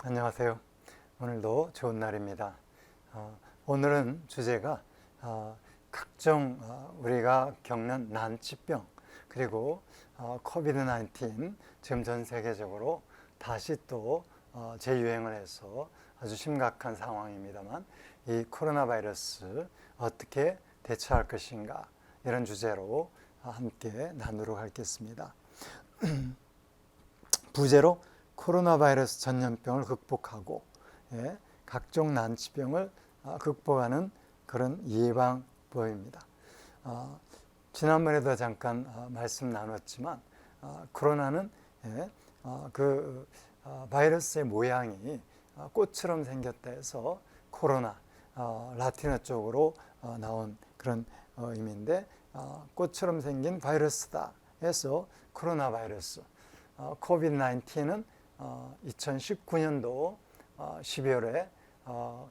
안녕하세요. 오늘도 좋은 날입니다. 오늘은 주제가 각종 우리가 겪는 난치병 그리고 코비드-19 지금 전 세계적으로 다시 또 재유행을 해서 아주 심각한 상황입니다만 이 코로나 바이러스 어떻게 대처할 것인가 이런 주제로 함께 나누도록 하겠습니다. 부제로 코로나 바이러스 전염병을 극복하고 각종 난치병을 극복하는 그런 예방법입니다. 지난번에도 잠깐 말씀 나눴지만 코로나는 그 바이러스의 모양이 꽃처럼 생겼다 해서 코로나, 라틴어 쪽으로 나온 그런 의미인데 꽃처럼 생긴 바이러스다 해서 코로나 바이러스. 코비드-19은 2019년도 12월에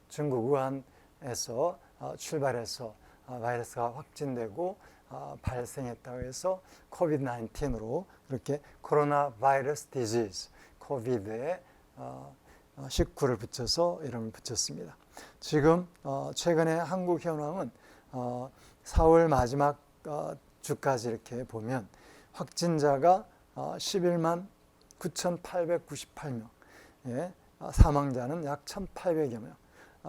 중국 우한에서 출발해서 바이러스가 확진되고 발생했다고 해서 코비드-19으로 이렇게 코로나 바이러스 디지즈, 코비드에 19를 붙여서 이름을 붙였습니다. 지금 최근에 한국 현황은 4월 마지막 주까지 이렇게 보면 확진자가 11만 9,898명, 사망자는 약 1,800여 명.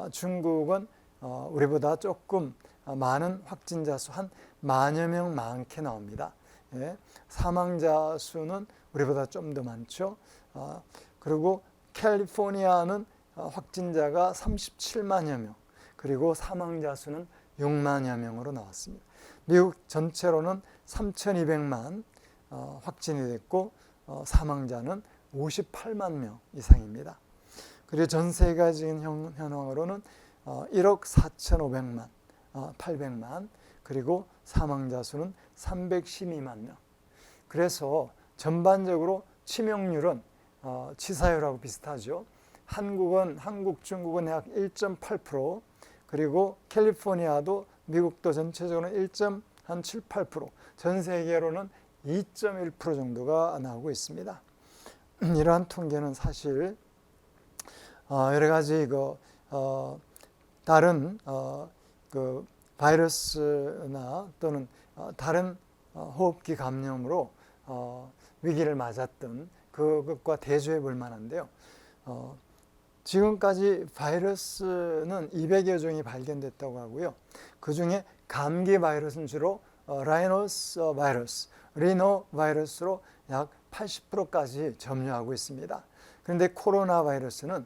중국은 우리보다 조금 많은 확진자 수 한 만여 명 많게 나옵니다. 사망자 수는 우리보다 좀 더 많죠. 그리고 캘리포니아는 확진자가 37만여 명, 그리고 사망자 수는 6만여 명으로 나왔습니다. 미국 전체로는 3,200만 확진이 됐고 사망자는 58만 명 이상입니다. 그리고 전 세계적인 현황으로는 1억 4,500만, 800만, 그리고 사망자 수는 312만 명. 그래서 전반적으로 치명률은 치사율하고 비슷하죠. 중국은 약 1.8%, 그리고 캘리포니아도 미국도 전체적으로 1.7%, 전 세계로는 2.1% 정도가 나오고 있습니다. 이러한 통계는 사실 여러 가지 다른 그 바이러스나 또는 다른 호흡기 감염으로 위기를 맞았던 그것과 대조해 볼 만한데요. 지금까지 바이러스는 200여 종이 발견됐다고 하고요. 그 중에 감기 바이러스는 주로 라이노스 바이러스, 리노 바이러스로 약 80%까지 점유하고 있습니다. 그런데 코로나 바이러스는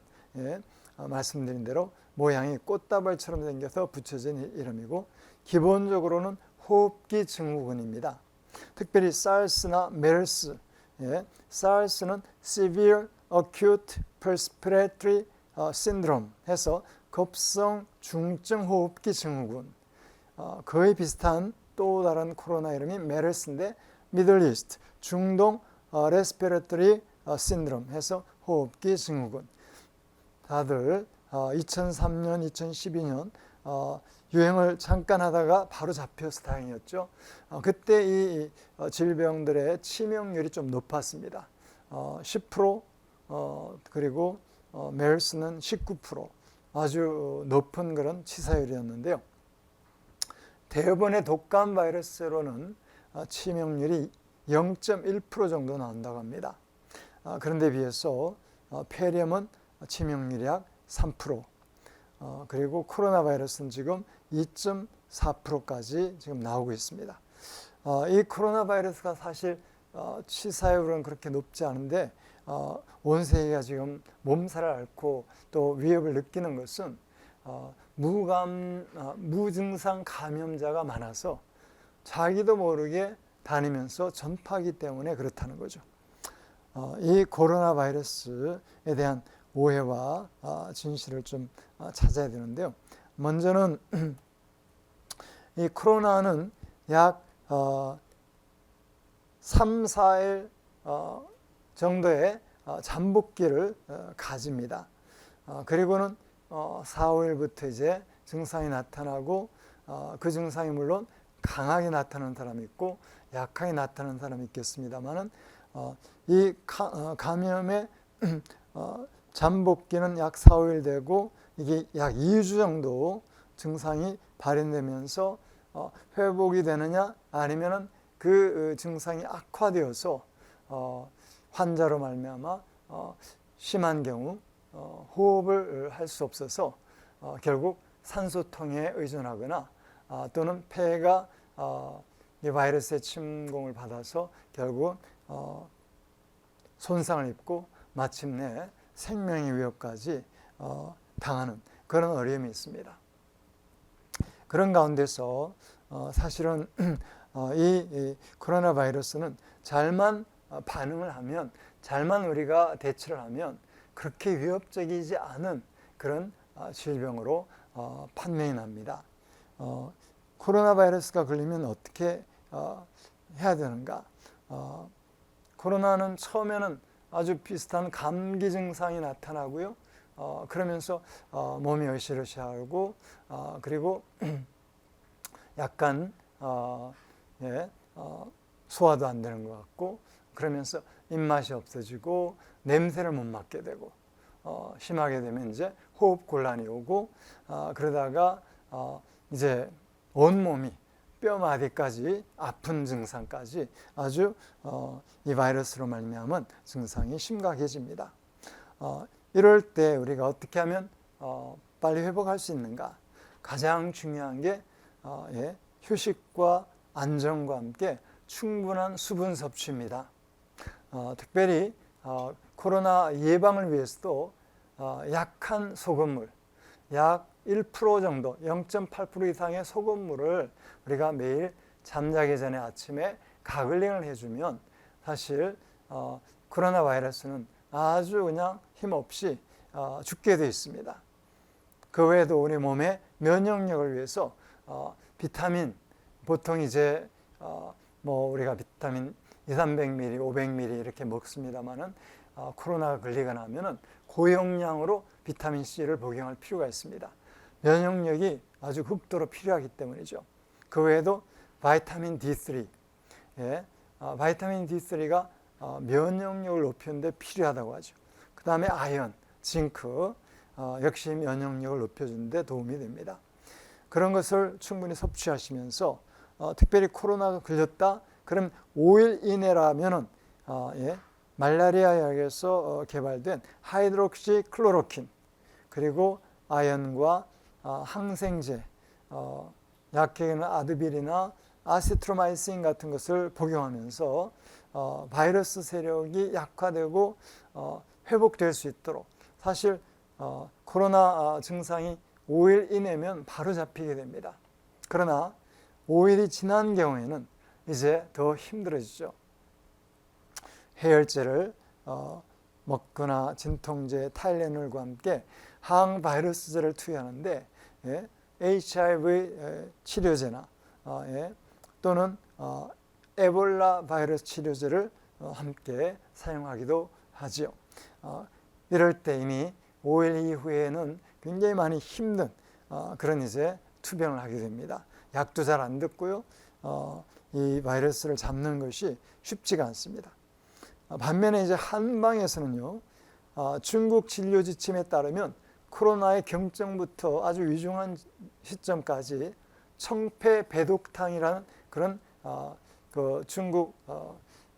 말씀드린 대로 모양이 꽃다발처럼 생겨서 붙여진 이름이고 기본적으로는 호흡기 증후군입니다. 특별히 SARS나 MERS, SARS는 Severe Acute Respiratory Syndrome 해서 급성 중증 호흡기 증후군, 거의 비슷한 또 다른 코로나 이름이 MERS인데 Middle East, 중동 Respiratory Syndrome 해서 호흡기 증후군. 다들 2003년, 2012년 유행을 잠깐 하다가 바로 잡혀서 다행이었죠. 그때 이 질병들의 치명률이 좀 높았습니다. 10%, 그리고 메르스는 19%, 아주 높은 그런 치사율이었는데요. 대부분의 독감 바이러스로는 치명률이 0.1% 정도 나온다고 합니다. 그런데 비해서 폐렴은 치명률이 약 3%, 그리고 코로나 바이러스는 지금 2.4%까지 지금 나오고 있습니다. 이 코로나 바이러스가 사실 치사율은 그렇게 높지 않은데 온 세계가 지금 몸살을 앓고 또 위협을 느끼는 것은 무증상 감염자가 많아서 자기도 모르게 다니면서 전파하기 때문에 그렇다는 거죠. 이 코로나 바이러스에 대한 오해와 진실을 좀 찾아야 되는데요. 먼저는 이 코로나는 약 3, 4일 정도의 잠복기를 가집니다. 그리고는 4, 5일부터 이제 증상이 나타나고 그 증상이 물론 강하게 나타나는 사람이 있고 약하게 나타나는 사람이 있겠습니다만은 이 감염의 잠복기는 약 4, 5일 되고 이게 약 2주 정도 증상이 발현되면서 회복이 되느냐 아니면은 그 증상이 악화되어서 환자로 말미암아 심한 경우 호흡을 할 수 없어서 결국 산소통에 의존하거나 또는 폐가 이 바이러스의 침공을 받아서 결국 손상을 입고 마침내 생명의 위협까지 당하는 그런 어려움이 있습니다. 그런 가운데서 사실은 이 코로나 바이러스는 잘만 반응을 하면, 잘만 우리가 대처를 하면 그렇게 위협적이지 않은 그런 질병으로 판명이 납니다. 코로나 바이러스가 걸리면 어떻게 해야 되는가? 코로나는 처음에는 아주 비슷한 감기 증상이 나타나고요. 그러면서 몸이 으시르시하고 그리고 약간 소화도 안 되는 것 같고 그러면서 입맛이 없어지고 냄새를 못 맡게 되고 심하게 되면 이제 호흡 곤란이 오고 그러다가 이제 온몸이 뼈마디까지 아픈 증상까지 아주 이 바이러스로 말미암은 증상이 심각해집니다. 이럴 때 우리가 어떻게 하면 빨리 회복할 수 있는가? 가장 중요한 게 휴식과 안정과 함께 충분한 수분 섭취입니다. 특별히 코로나 예방을 위해서도 약한 소금물, 약 1% 정도, 0.8% 이상의 소금물을 우리가 매일 잠자기 전에 아침에 가글링을 해주면 사실 코로나 바이러스는 아주 그냥 힘없이 죽게 되어 있습니다. 그 외에도 우리 몸의 면역력을 위해서 비타민, 보통 이제 뭐 우리가 비타민 200-300ml, 500ml 이렇게 먹습니다만은 코로나가 걸리거나 하면은 고용량으로 비타민 C를 복용할 필요가 있습니다. 면역력이 아주 극도로 필요하기 때문이죠. 그 외에도 바이타민 D3, 바이타민 D3가 면역력을 높이는 데 필요하다고 하죠. 그 다음에 아연, 징크, 역시 면역력을 높여주는 데 도움이 됩니다. 그런 것을 충분히 섭취하시면서 특별히 코로나가 걸렸다 그럼 5일 이내라면은 말라리아 약에서 개발된 하이드록시 클로로킨 그리고 아연과 항생제, 약에는 아드빌이나 아시트로마이신 같은 것을 복용하면서 바이러스 세력이 약화되고 회복될 수 있도록 사실 코로나 증상이 5일 이내면 바로 잡히게 됩니다. 그러나 5일이 지난 경우에는 이제 더 힘들어지죠. 해열제를 먹거나 진통제, 타일레놀과 함께 항바이러스제를 투여하는데 HIV 치료제나 또는 에볼라 바이러스 치료제를 함께 사용하기도 하지요. 이럴 때 이미 5일 이후에는 굉장히 많이 힘든 그런 이제 투병을 하게 됩니다. 약도 잘 안 듣고요. 이 바이러스를 잡는 것이 쉽지가 않습니다. 반면에 이제 한방에서는요, 중국 진료 지침에 따르면 코로나의 경증부터 아주 위중한 시점까지 청패배독탕이라는 그런 그 중국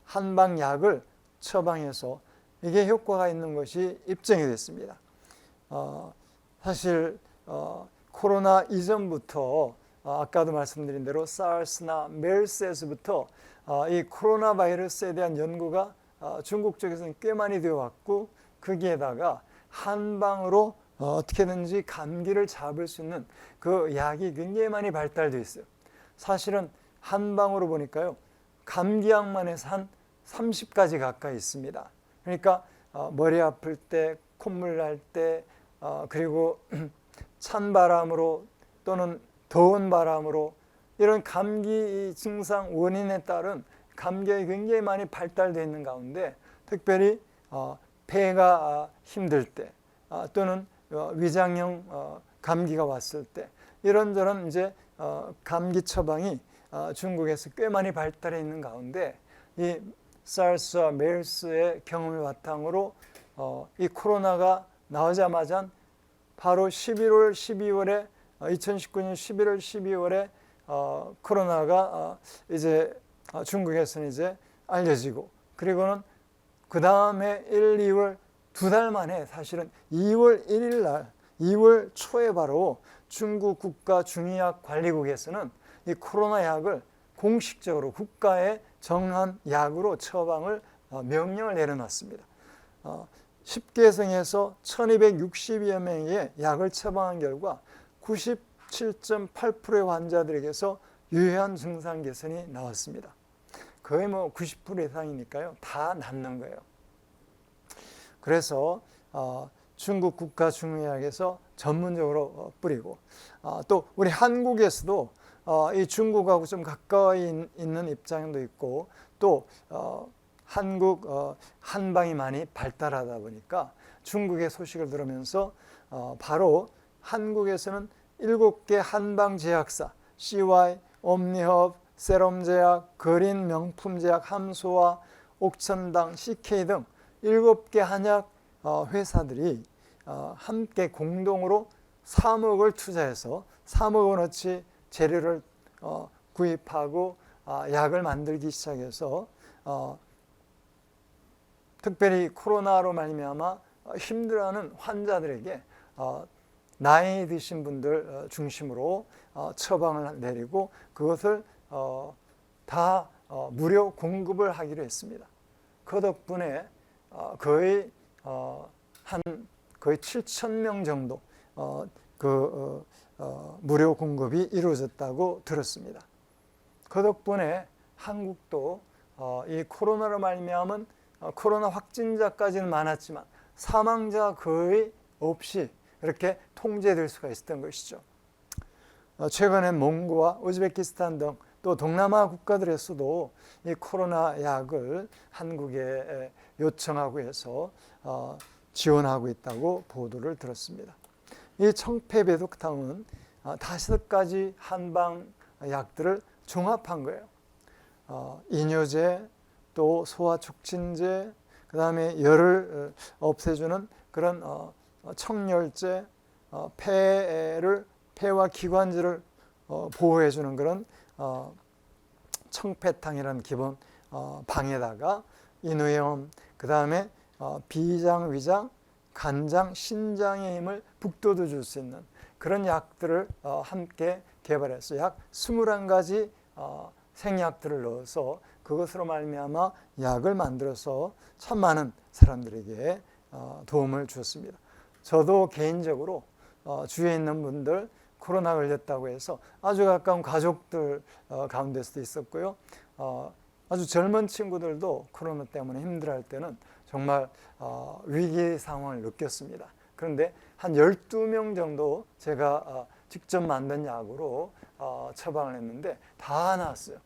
한방 약을 처방해서 이게 효과가 있는 것이 입증이 됐습니다. 사실 코로나 이전부터 아까도 말씀드린 대로 사르스나 메르스에서부터 이 코로나 바이러스에 대한 연구가 중국 쪽에서는 꽤 많이 되어 왔고 거기에다가 한방으로 어떻게든지 감기를 잡을 수 있는 그 약이 굉장히 많이 발달되어 있어요. 사실은 한방으로 보니까요, 감기약만 해서 한 30가지 가까이 있습니다. 그러니까 머리 아플 때, 콧물 날 때, 그리고 찬 바람으로 또는 더운 바람으로 이런 감기 증상 원인에 따른 감기가 굉장히 많이 발달되어 있는 가운데 특별히 폐가 힘들 때 또는 위장형 감기가 왔을 때 이런저런 이제 감기 처방이 중국에서 꽤 많이 발달해 있는 가운데 이 사르스와 메르스의 경험을 바탕으로 이 코로나가 나오자마자 바로 11월, 12월에 2019년 11월, 12월에 코로나가 이제 중국에서는 이제 알려지고, 그리고는 그 다음에 1, 2월 2달 만에 사실은 2월 1일 날 2월 초에 바로 중국 국가중의약관리국에서는 이 코로나 약을 공식적으로 국가의 정한 약으로 처방을 명령을 내려놨습니다. 10개성에서 1260여 명의 약을 처방한 결과 97.8%의 환자들에게서 유효한 증상 개선이 나왔습니다. 거의 뭐 90% 이상이니까요. 다 낫는 거예요. 그래서 중국 국가중의약에서 전문적으로 뿌리고, 또 우리 한국에서도 이 중국하고 좀 가까이 있는 입장도 있고, 또 한국 한방이 많이 발달하다 보니까 중국의 소식을 들으면서 바로 한국에서는 7개 한방 제약사, CY, 옴니허브, 세럼제약, 거린 명품제약, 함소와, 옥천당, CK 등 7개 한약 회사들이 함께 공동으로 3억을 투자해서 3억 원어치 재료를 구입하고 약을 만들기 시작해서 특별히 코로나로 말미암아 힘들어하는 환자들에게 나이 드신 분들 중심으로 처방을 내리고 그것을 다 무료 공급을 하기로 했습니다. 그 덕분에 거의 7,000명 정도 무료 공급이 이루어졌다고 들었습니다. 그 덕분에 한국도 이 코로나로 말미암은 코로나 확진자까지는 많았지만 사망자 거의 없이 이렇게 통제될 수가 있었던 것이죠. 최근에 몽고와 우즈베키스탄 등 또 동남아 국가들에서도 이 코로나 약을 한국에 요청하고 해서 지원하고 있다고 보도를 들었습니다. 이 청패배독탕은 5가지 한방 약들을 종합한 거예요. 이뇨제, 또 소화촉진제, 그 다음에 열을 없애주는 그런 청열제, 폐와 기관지를 보호해주는 그런 청패탕이라는 기본 방에다가 인후염, 그 다음에 비장, 위장, 간장, 신장의 힘을 북돋워 줄 수 있는 그런 약들을 함께 개발해서 약 21가지 생약들을 넣어서 그것으로 말미암아 약을 만들어서 참 많은 사람들에게 도움을 주었습니다. 저도 개인적으로 주위에 있는 분들 코로나 걸렸다고 해서 아주 가까운 가족들 가운데서도 있었고요. 아주 젊은 친구들도 코로나 때문에 힘들어할 때는 정말 위기 상황을 느꼈습니다. 그런데 한 12명 정도 제가 직접 만든 약으로 처방을 했는데 다 나았어요.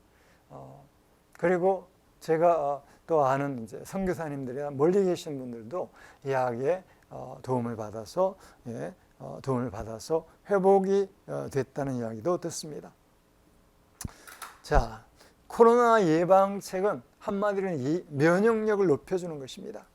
그리고 제가 또 아는 이제 선교사님들이나 멀리 계신 분들도 이 약에 도움을 받아서 회복이 됐다는 이야기도 듣습니다. 자, 코로나 예방책은 한마디로 면역력을 높여주는 것입니다.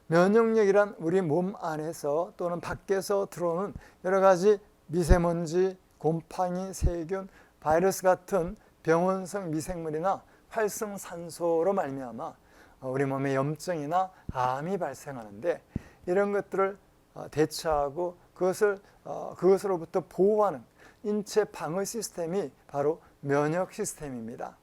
면역력이란 우리 몸 안에서 또는 밖에서 들어오는 여러 가지 미세먼지, 곰팡이, 세균, 바이러스 같은 병원성 미생물이나 활성산소로 말미암아 우리 몸에 염증이나 암이 발생하는데, 이런 것들을 대처하고 그것으로부터 보호하는 인체 방어 시스템이 바로 면역 시스템입니다.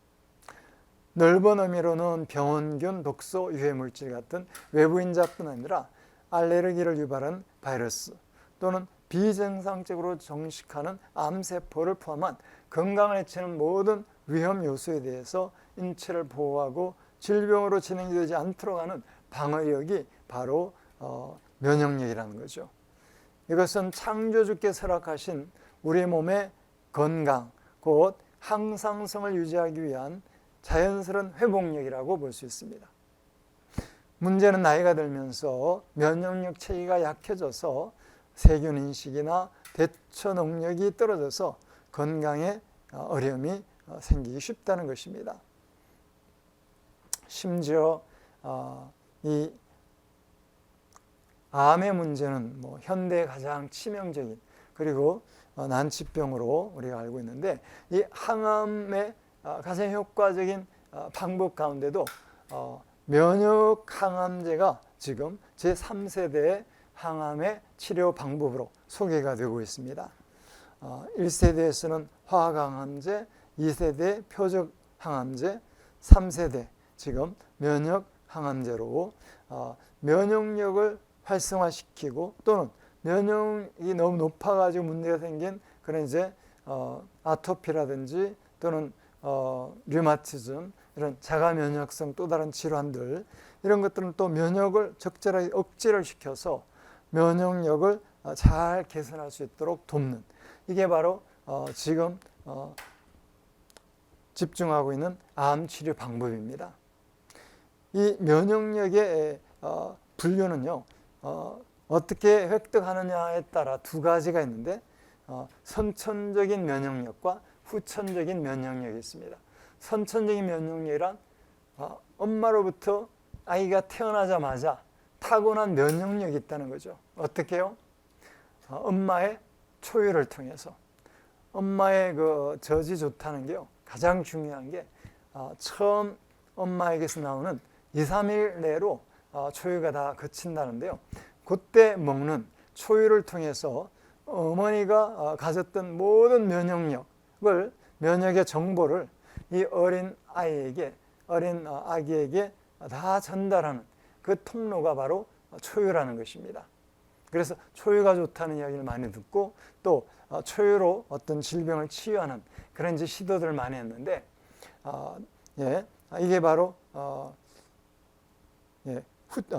넓은 의미로는 병원균, 독소, 유해물질 같은 외부인자뿐 아니라 알레르기를 유발하는 바이러스 또는 비정상적으로 정식하는 암세포를 포함한 건강을 해치는 모든 위험 요소에 대해서 인체를 보호하고 질병으로 진행되지 않도록 하는 방어력이 바로 면역력이라는 거죠. 이것은 창조주께서 허락하신 우리 몸의 건강, 곧 항상성을 유지하기 위한 자연스러운 회복력이라고 볼 수 있습니다. 문제는 나이가 들면서 면역력 체계가 약해져서 세균 인식이나 대처 능력이 떨어져서 건강에 어려움이 생기기 쉽다는 것입니다. 심지어 이 암의 문제는 뭐 현대의 가장 치명적인 그리고 난치병으로 우리가 알고 있는데 이 항암의 가장 효과적인 방법 가운데도 면역 항암제가 지금 제3세대의 항암의 치료 방법으로 소개가 되고 있습니다. 1세대에서는 화학 항암제, 2세대 표적 항암제, 3세대 지금 면역 항암제로 면역력을 활성화시키고 또는 면역이 너무 높아가지고 문제가 생긴 그런 이제 아토피라든지 또는 류마티즘 이런 자가 면역성 또 다른 질환들 이런 것들은 또 면역을 적절하게 억제를 시켜서 면역력을 잘 개선할 수 있도록 돕는 이게 바로 지금 집중하고 있는 암 치료 방법입니다. 이 면역력의 분류는요 어떻게 획득하느냐에 따라 두 가지가 있는데 선천적인 면역력과 후천적인 면역력이 있습니다. 선천적인 면역력이란 엄마로부터 아이가 태어나자마자 타고난 면역력이 있다는 거죠. 어떻게요? 엄마의 초유를 통해서 엄마의 그 젖이 좋다는 게요. 가장 중요한 게 처음 엄마에게서 나오는 2, 3일 내로 초유가 다 거친다는데요. 그때 먹는 초유를 통해서 어머니가 가졌던 모든 면역력을 면역의 정보를 이 어린 아이에게 어린 아기에게 다 전달하는 그 통로가 바로 초유라는 것입니다. 그래서 초유가 좋다는 이야기를 많이 듣고 또 초유로 어떤 질병을 치유하는 그런 이제 시도들을 많이 했는데 이게 바로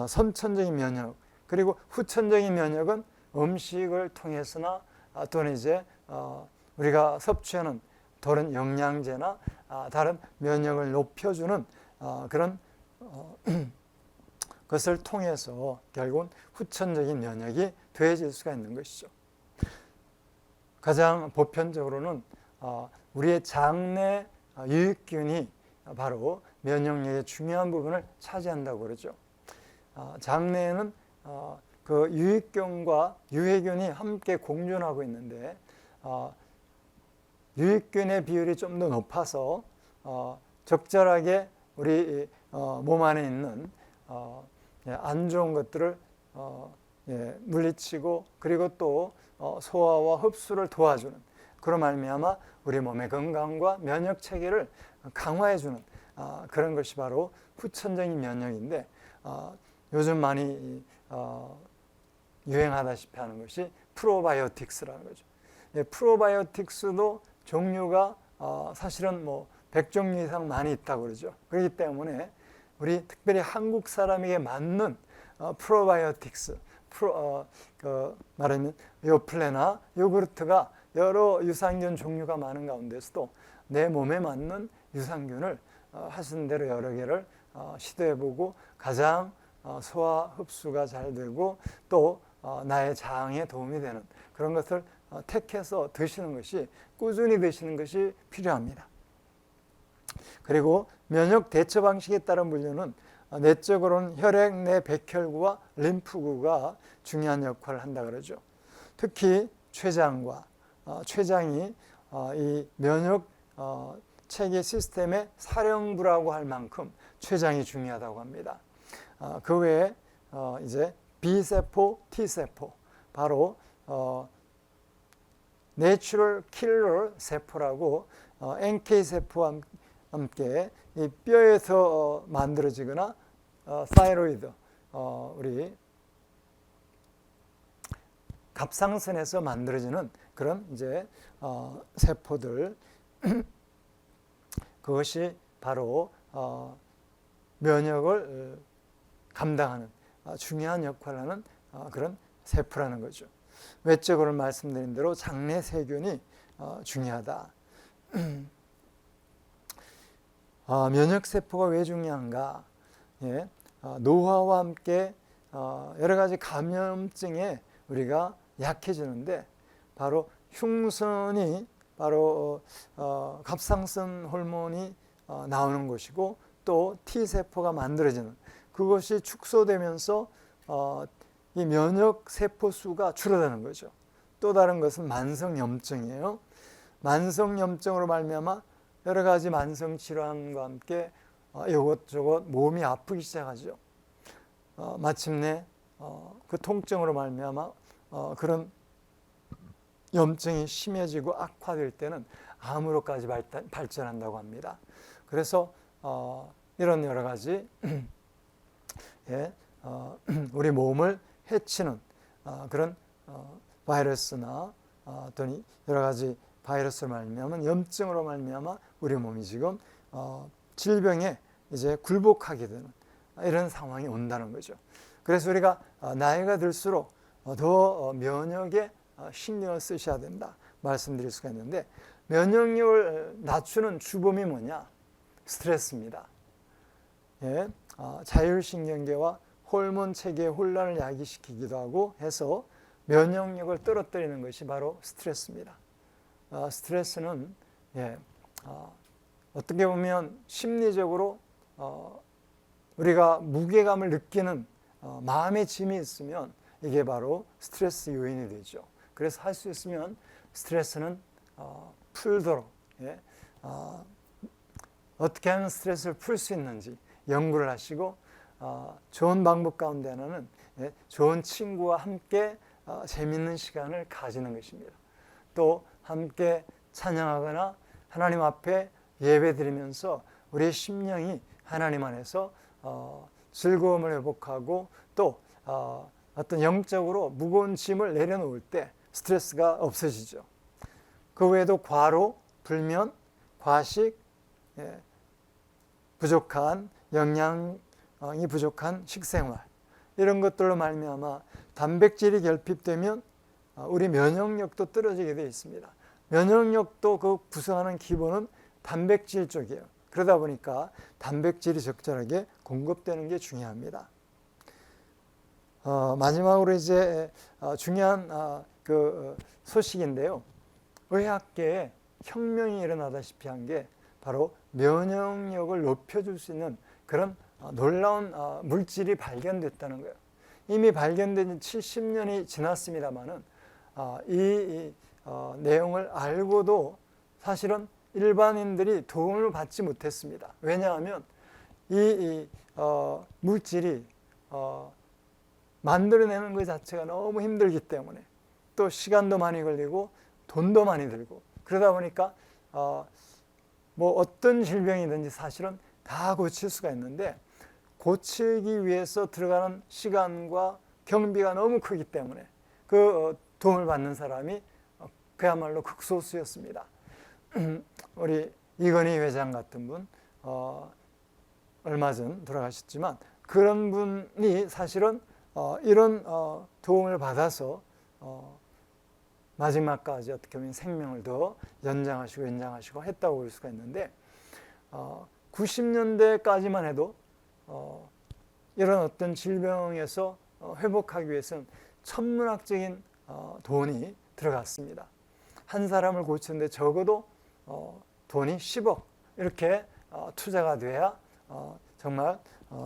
선천적인 면역 그리고 후천적인 면역은 음식을 통해서나 또는 이제 우리가 섭취하는 다른 영양제나 다른 면역을 높여주는 그런 것을 통해서 결국은 후천적인 면역이 더해질 수가 있는 것이죠. 가장 보편적으로는 우리의 장내 유익균이 바로 면역력의 중요한 부분을 차지한다고 그러죠. 장내에는 그 유익균과 유해균이 함께 공존하고 있는데 유익균의 비율이 좀 더 높아서 적절하게 우리 몸 안에 있는 안 좋은 것들을 물리치고 그리고 또 소화와 흡수를 도와주는 그런 말미암아 우리 몸의 건강과 면역 체계를 강화해주는 그런 것이 바로 후천적인 면역인데 요즘 많이 유행하다시피 하는 것이 프로바이오틱스라는 거죠. 프로바이오틱스도 종류가 사실은 뭐 100종류 이상 많이 있다고 그러죠. 그렇기 때문에 우리 특별히 한국 사람에게 맞는 프로바이오틱스, 말하면 요플레나 요구르트가 여러 유산균 종류가 많은 가운데서도 내 몸에 맞는 유산균을 하신 대로 여러 개를 시도해보고 가장 소화 흡수가 잘 되고 또 나의 장에 도움이 되는 그런 것을 택해서 드시는 것이 꾸준히 드시는 것이 필요합니다. 그리고 면역 대처 방식에 따른 분류는 내적으로는 혈액 내 백혈구와 림프구가 중요한 역할을 한다 그러죠. 특히 췌장이 이 면역 체계 시스템의 사령부라고 할 만큼 췌장이 중요하다고 합니다. 그 외에 이제 B세포, T세포, 바로 내추럴 킬러 세포라고 NK세포와 함께 이 뼈에서 만들어지거나 타이로이드, 우리 갑상선에서 만들어지는 그런 이제 세포들 그것이 바로 면역을 감당하는 중요한 역할을 하는 그런 세포라는 거죠. 외적으로 말씀드린 대로 장내 세균이 중요하다. 면역세포가 왜 중요한가? 노화와 함께 여러 가지 감염증에 우리가 약해지는데 바로 흉선이 바로 갑상선 호르몬이 나오는 것이고 또 T세포가 만들어지는 그것이 축소되면서 이 면역 세포 수가 줄어드는 거죠. 또 다른 것은 만성염증이에요. 만성염증으로 말미암아 여러 가지 만성 질환과 함께 이것저것 몸이 아프기 시작하죠. 마침내 그 통증으로 말미암아 그런 염증이 심해지고 악화될 때는 암으로까지 발전한다고 합니다. 그래서 이런 여러 가지 예, 우리 몸을 해치는 그런 바이러스나 또는 여러 가지 바이러스로 말미암은 염증으로 말미암아 우리 몸이 지금 질병에 이제 굴복하게 되는 이런 상황이 온다는 거죠. 그래서 우리가 나이가 들수록 더 면역에 신경을 쓰셔야 된다 말씀드릴 수가 있는데, 면역력을 낮추는 주범이 뭐냐? 스트레스입니다. 예, 자율신경계와 호르몬 체계의 혼란을 야기시키기도 하고 해서 면역력을 떨어뜨리는 것이 바로 스트레스입니다. 스트레스는 어떻게 보면 심리적으로 우리가 무게감을 느끼는 마음의 짐이 있으면 이게 바로 스트레스 요인이 되죠. 그래서 할 수 있으면 스트레스는 풀도록 어떻게 하면 스트레스를 풀 수 있는지 연구를 하시고 좋은 방법 가운데 하나는 좋은 친구와 함께 재밌는 시간을 가지는 것입니다. 또 함께 찬양하거나 하나님 앞에 예배드리면서 우리의 심령이 하나님 안에서 즐거움을 회복하고 또 어떤 영적으로 무거운 짐을 내려놓을 때 스트레스가 없어지죠. 그 외에도 과로, 불면, 과식, 부족한 영양이 부족한 식생활, 이런 것들로 말미암아 단백질이 결핍되면 우리 면역력도 떨어지게 되어 있습니다. 면역력도 그 구성하는 기본은 단백질 쪽이에요. 그러다 보니까 단백질이 적절하게 공급되는 게 중요합니다. 마지막으로 이제 중요한 그 소식인데요. 의학계에 혁명이 일어나다시피 한 게 바로 면역력을 높여줄 수 있는 그런 놀라운 물질이 발견됐다는 거예요. 이미 발견된 지 70년이 지났습니다만은 이 내용을 알고도 사실은 일반인들이 도움을 받지 못했습니다. 왜냐하면 이 물질이 만들어내는 것 자체가 너무 힘들기 때문에, 또 시간도 많이 걸리고 돈도 많이 들고, 그러다 보니까 뭐 어떤 질병이든지 사실은 다 고칠 수가 있는데 고치기 위해서 들어가는 시간과 경비가 너무 크기 때문에 그 도움을 받는 사람이 그야말로 극소수였습니다. 우리 이건희 회장 같은 분 얼마 전 돌아가셨지만 그런 분이 사실은 이런 도움을 받아서 마지막까지 어떻게 보면 생명을 더 연장하시고 했다고 볼 수가 있는데 90년대까지만 해도 이런 어떤 질병에서 회복하기 위해서는 천문학적인 돈이 들어갔습니다. 한 사람을 고치는데 적어도 돈이 10억 이렇게 투자가 돼야 정말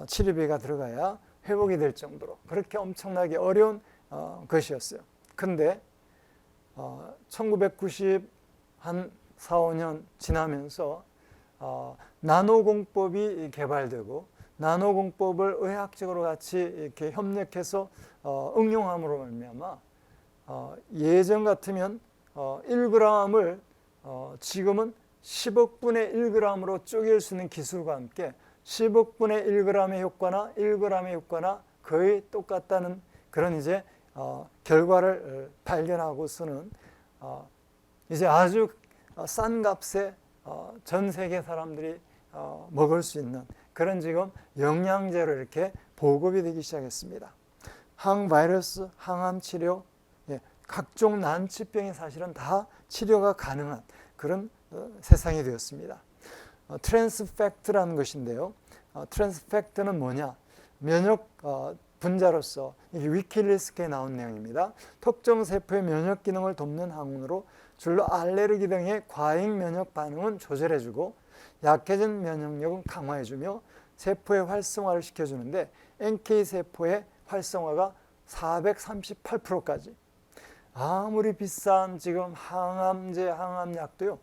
치료비가 들어가야 회복이 될 정도로 그렇게 엄청나게 어려운 것이었어요. 그런데 1990 한 4, 5년 지나면서 나노공법이 개발되고 나노공법을 의학적으로 같이 이렇게 협력해서 응용함으로 말미암아 예전 같으면 1g을 지금은 10억 분의 1g으로 쪼갤 수 있는 기술과 함께 10억 분의 1g의 효과나 1g의 효과나 거의 똑같다는 그런 이제 결과를 발견하고서는 이제 아주 싼 값에 전 세계 사람들이 먹을 수 있는 그런 지금 영양제로 이렇게 보급이 되기 시작했습니다. 항바이러스, 항암 치료, 각종 난치병이 사실은 다 치료가 가능한 그런 세상이 되었습니다. 트랜스팩트라는 것인데요. 트랜스팩트는 뭐냐? 면역 분자로서 이게 위키리스크에 나온 내용입니다. 특정 세포의 면역 기능을 돕는 항원으로 줄로 알레르기 등의 과잉 면역 반응은 조절해주고 약해진 면역력은 강화해주며 세포의 활성화를 시켜주는데 NK 세포의 활성화가 438%까지. 아무리 비싼 지금 항암제, 항암약도요,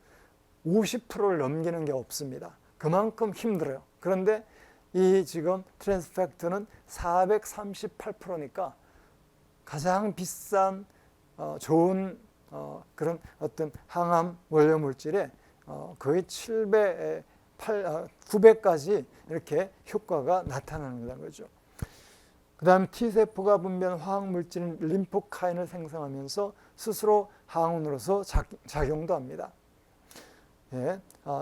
50%를 넘기는 게 없습니다. 그만큼 힘들어요. 그런데 이 지금 트랜스팩트는 438%니까 가장 비싼 좋은 그런 어떤 항암 원료 물질에 거의 7배, 9배까지 이렇게 효과가 나타나는 거죠. 그 다음 T세포가 분비하는 화학물질인 림포카인을 생성하면서 스스로 항원으로서 작용도 합니다. 예,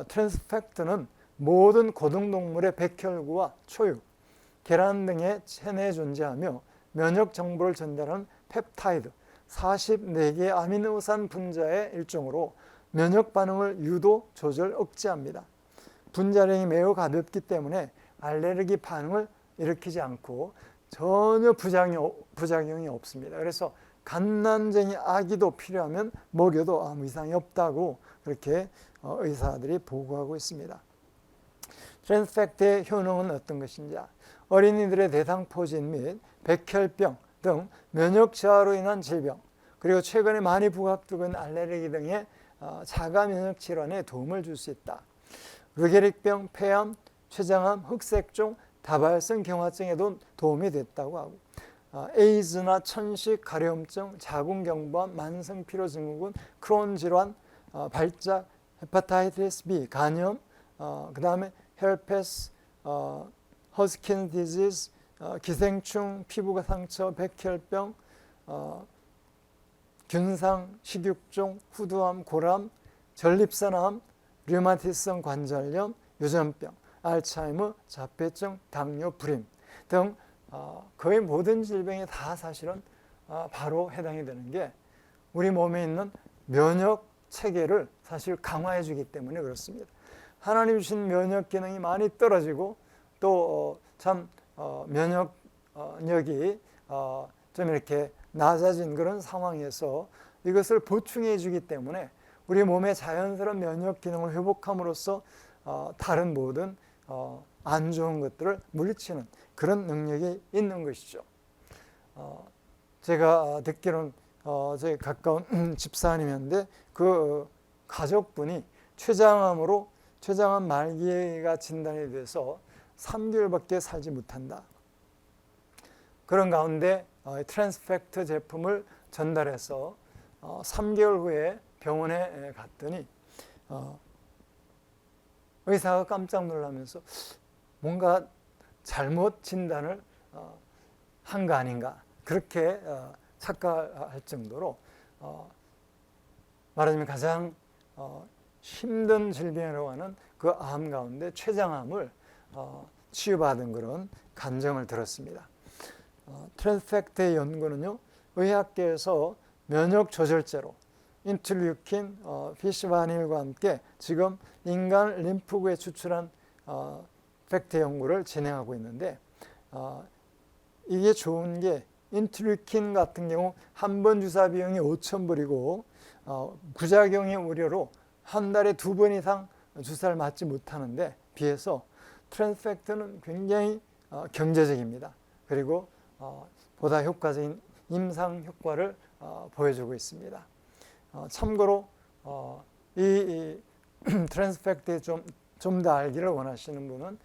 트랜스팩트는 모든 고등동물의 백혈구와 초유, 계란 등의 체내에 존재하며 면역 정보를 전달하는 펩타이드, 44개의 아미노산 분자의 일종으로 면역 반응을 유도, 조절, 억제합니다. 분자량이 매우 가볍기 때문에 알레르기 반응을 일으키지 않고 전혀 부작용이 없습니다. 그래서 갓난쟁이 아기도 필요하면 먹여도 아무 이상이 없다고 그렇게 의사들이 보고하고 있습니다. 트랜스팩트의 효능은 어떤 것인지, 어린이들의 대상포진 및 백혈병 등 면역 저하로 인한 질병, 그리고 최근에 많이 부각되고 있는 알레르기 등의 자가 면역 질환에 도움을 줄 수 있다. 루게릭병, 폐암, 췌장암, 흑색종, 다발성 경화증에도 도움이 됐다고 하고, 에이즈나 천식, 가려움증, 자궁경부암, 만성피로증후군, 크론 질환, 발작, 헤파타이티스 B, 간염, 그 다음에 헬페스, 허스킨 디지즈, 기생충, 피부가 상처, 백혈병, 균상, 식육종, 후두암, 고람, 전립선암, 류마티성 관절염, 유전병, 알츠하이머, 자폐증, 당뇨, 불임 등 거의 모든 질병이 다 사실은 바로 해당이 되는 게 우리 몸에 있는 면역 체계를 사실 강화해 주기 때문에 그렇습니다. 하나님 주신 면역 기능이 많이 떨어지고 또 참 면역력이 좀 이렇게 낮아진 그런 상황에서 이것을 보충해 주기 때문에 우리 몸의 자연스러운 면역 기능을 회복함으로써 다른 모든 안 좋은 것들을 물리치는 그런 능력이 있는 것이죠. 제가 듣기로는 저희 가까운 집사님이었는데 그 가족분이 췌장암 말기가 진단이 돼서 3개월밖에 살지 못한다. 그런 가운데 트랜스팩트 제품을 전달해서 3개월 후에 병원에 갔더니 의사가 깜짝 놀라면서 뭔가 잘못 진단을 한 거 아닌가 그렇게 착각할 정도로 말하자면 가장 힘든 질병이라고 하는 그 암 가운데 췌장암을 치유받은 그런 간증을 들었습니다. 트랜스팩트의 연구는요, 의학계에서 면역 조절제로 인터류킨, 피시바닐과 함께 지금 인간 림프구에 추출한 팩트 연구를 진행하고 있는데 이게 좋은 게 인터류킨 같은 경우 한 번 주사 비용이 5,000불이고 부작용의 우려로 한 달에 2번 이상 주사를 맞지 못하는데 비해서 트랜스팩트는 굉장히 경제적입니다. 그리고 보다 효과적인 임상 효과를 보여주고 있습니다. 참고로 이 트랜스팩트에 좀 더 알기를 원하시는 분은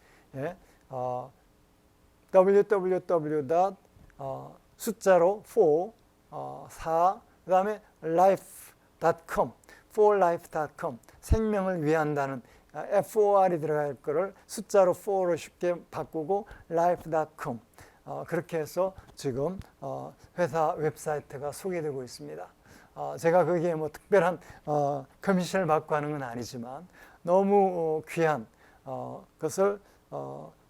www. 숫자로 4, 그 다음에 life.com, forlife.com, 생명을 위한다는 FOR이 들어갈 거를 숫자로 4로 쉽게 바꾸고 life.com, 그렇게 해서 지금 회사 웹사이트가 소개되고 있습니다. 제가 거기에 뭐 특별한 커미션을 받고 하는 건 아니지만 너무 귀한 것을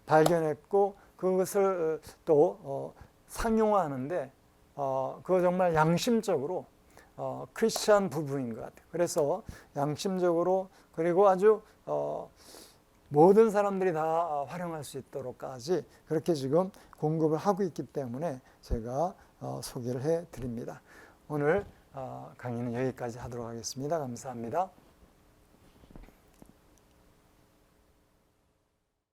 발견했고 그것을 또 상용화하는데 그거 정말 양심적으로 크리스찬 부부인 것 같아요. 그래서 양심적으로 그리고 아주 모든 사람들이 다 활용할 수 있도록까지 그렇게 지금 공급을 하고 있기 때문에 제가 소개를 해드립니다. 오늘 강의는 여기까지 하도록 하겠습니다. 감사합니다.